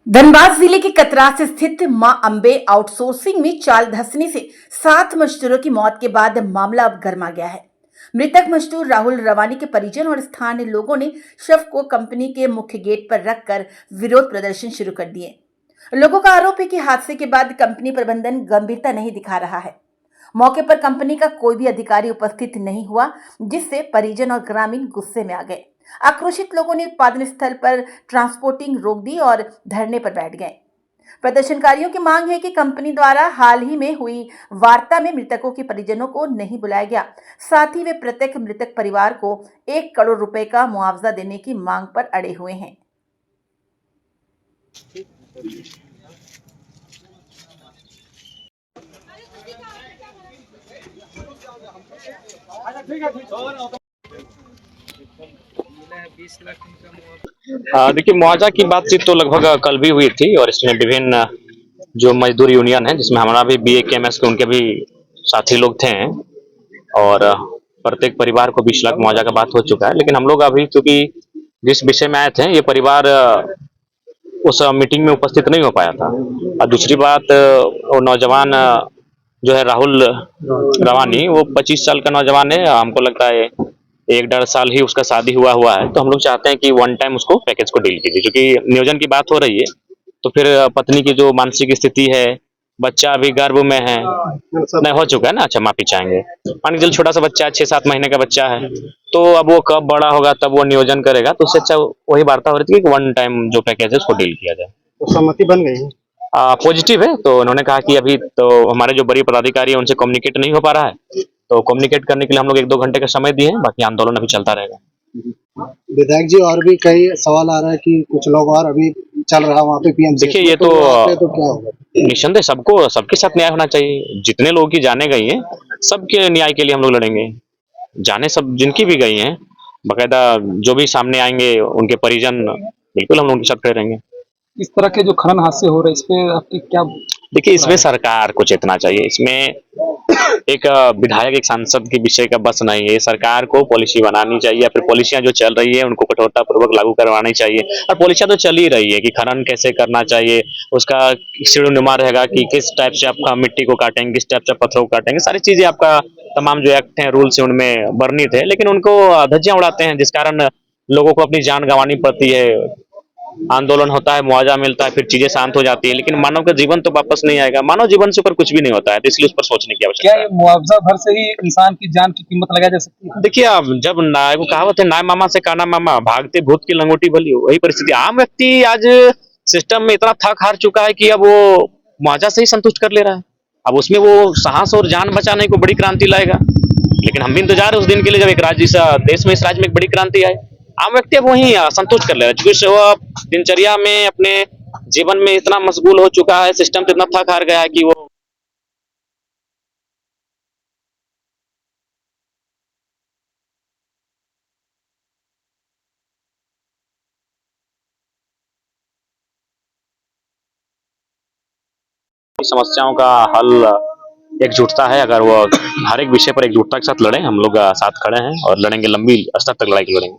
धनबाद जिले के कतरास स्थित मां अंबे आउटसोर्सिंग में चाल धंसने से 7 मजदूरों की मौत के बाद मामला अब गर्मा गया है। मृतक मजदूर राहुल रवानी के परिजन और स्थानीय लोगों ने शव को कंपनी के मुख्य गेट पर रखकर विरोध प्रदर्शन शुरू कर दिए। लोगों का आरोप है कि हादसे के बाद कंपनी प्रबंधन गंभीरता नहीं दिखा रहा है। मौके पर कंपनी का कोई भी अधिकारी उपस्थित नहीं हुआ, जिससे परिजन और ग्रामीण गुस्से में आ गए। आक्रोशित लोगों ने उत्पादन स्थल पर ट्रांसपोर्टिंग रोक दी और धरने पर बैठ गए। प्रदर्शनकारियों की मांग है कि कंपनी द्वारा हाल ही में हुई वार्ता में मृतकों के परिजनों को नहीं बुलाया गया। साथ ही वे प्रत्येक मृतक परिवार को 1 करोड़ रुपए का मुआवजा देने की मांग पर अड़े हुए हैं। देखिए, मुआवजा की बातचीत तो लगभग कल भी हुई थी और इसमें विभिन्न जो मजदूर यूनियन है, जिसमें हमारा भी BAKMS के उनके भी साथी लोग थे और प्रत्येक परिवार को 20 लाख मुआवजा का बात हो चुका है। लेकिन हम लोग अभी चूंकि जिस विषय में आए थे, ये परिवार उस मीटिंग में उपस्थित नहीं हो पाया था। और दूसरी बात, वो नौजवान जो है राहुल रवानी, वो 25 साल का नौजवान है। हमको लगता है 1-1.5 साल ही उसका शादी हुआ है। तो हम लोग चाहते हैं कि वन टाइम उसको पैकेज को डील कीजिए, क्योंकि नियोजन की बात हो रही है। तो फिर पत्नी की जो मानसिक स्थिति है, बच्चा अभी गर्भ में है, नहीं हो चुका है ना, अच्छा माफी चाहेंगे, मान लीजिए छोटा सा बच्चा 6-7 महीने का बच्चा है, तो अब वो कब बड़ा होगा तब वो नियोजन करेगा। तो उससे अच्छा वही वार्ता हो रही थी कि वन टाइम जो पैकेज है उसको डील किया जाए। तो सहमति बन गई है, पॉजिटिव है। तो उन्होंने कहा कि अभी तो हमारे जो बड़ी पदाधिकारी है उनसे कम्युनिकेट नहीं हो पा रहा है, तो कम्युनिकेट करने के लिए हम लोग 1-2 घंटे का समय दिए हैं। बाकी आंदोलन अभी चलता रहेगा। विधायक जी, और भी कई सवाल आ रहा है कि कुछ लोग और अभी चल रहा वहाँ पे PMC। देखिए, ये तो क्या होगा? निस्संदेह सबके साथ न्याय होना चाहिए। जितने लोगों की जाने गई हैं, सबके न्याय के लिए हम लोग लड़ेंगे। जाने सब जिनकी भी गई हैं, बाकायदा जो भी सामने आएंगे उनके परिजन, बिल्कुल हम लोग उनके साथ खड़े रहेंगे। इस तरह के जो खनन हादसे हो रहे हैं, इस पे आपकी क्या? देखिए, इसमें सरकार को चेतना चाहिए। इसमें एक विधायक, एक सांसद के विषय का बस नहीं है। सरकार को पॉलिसी बनानी चाहिए, या फिर पॉलिसियां जो चल रही है उनको कठोरता पूर्वक लागू करवानी चाहिए। और पॉलिसियां तो चल ही रही है कि खनन कैसे करना चाहिए, उसका शिरोनुमा रहेगा कि किस टाइप से आपका मिट्टी को काटेंगे, किस टाइप से पत्थरों को काटेंगे। सारी चीजें आपका तमाम जो एक्ट हैं, रूल्स हैं, उनमें वर्णित है। लेकिन उनको धज्जियां उड़ाते हैं, जिस कारण लोगों को अपनी जान गंवानी पड़ती है। आंदोलन होता है, मुआवजा मिलता है, फिर चीजें शांत हो जाती है, लेकिन मानव का जीवन तो वापस नहीं आएगा। मानव जीवन से ऊपर कुछ भी नहीं होता है, तो इसलिए उस पर सोचने की आवश्यकता है। क्या ये मुआवजा भर से ही इंसान की जान की कीमत लगाई जा सकती है? देखिए, अब जब वो कहावत है, नाय मामा से काना मामा, भागते भूत की लंगोटी भली, वही परिस्थिति। आम व्यक्ति आज सिस्टम में इतना थक हार चुका है कि अब वो मुआवजा से ही संतुष्ट कर ले रहा है। अब उसमें वो साहस और जान बचाने को बड़ी क्रांति लाएगा। लेकिन हम भी इंतजार है उस दिन के लिए, जब एक राज्य देश में, इस राज्य में एक बड़ी क्रांति आए। आम व्यक्ति अब वही संतुष्ट कर ले रहा है, क्योंकि वो दिनचर्या में, अपने जीवन में इतना मशगूल हो चुका है, सिस्टम से इतना थक हार गया है कि वो समस्याओं का हल एकजुटता है। अगर वो हर एक विषय पर एकजुटता के साथ लड़े, हम लोग साथ खड़े हैं और लड़ेंगे, लंबी स्तर तक लड़ाई लड़ेंगे।